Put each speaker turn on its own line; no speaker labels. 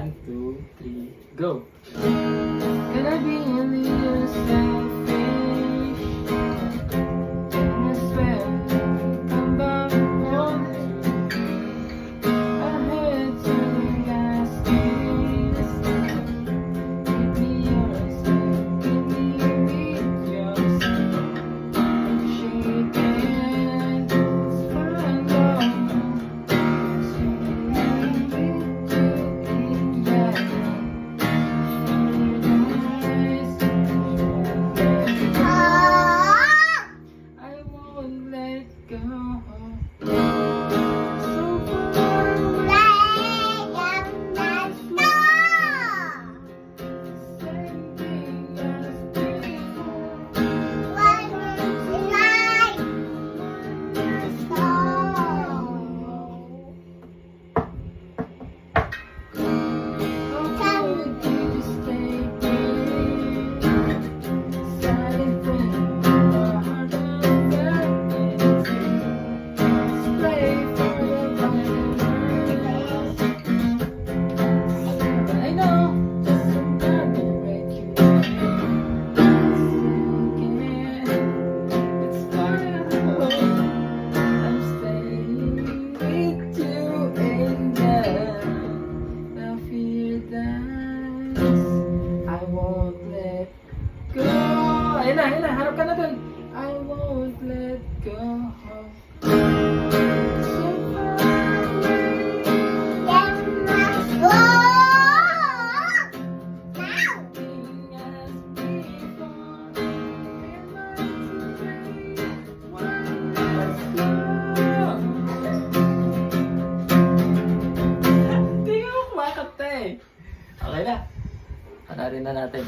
1, 2, 3, go!
Could I be a little selfish? And I swear I'm about one. I heard something last kiss. Give me yourself, give me yourself. Shake hands, find love. I won't let go. So far same thing as I won't let go. Ayun na, harap ka na dun. I won't let go. So far away as before. Am I too late? One last go. Hindi ka kumakanta eh. Okay na. Panarin na natin.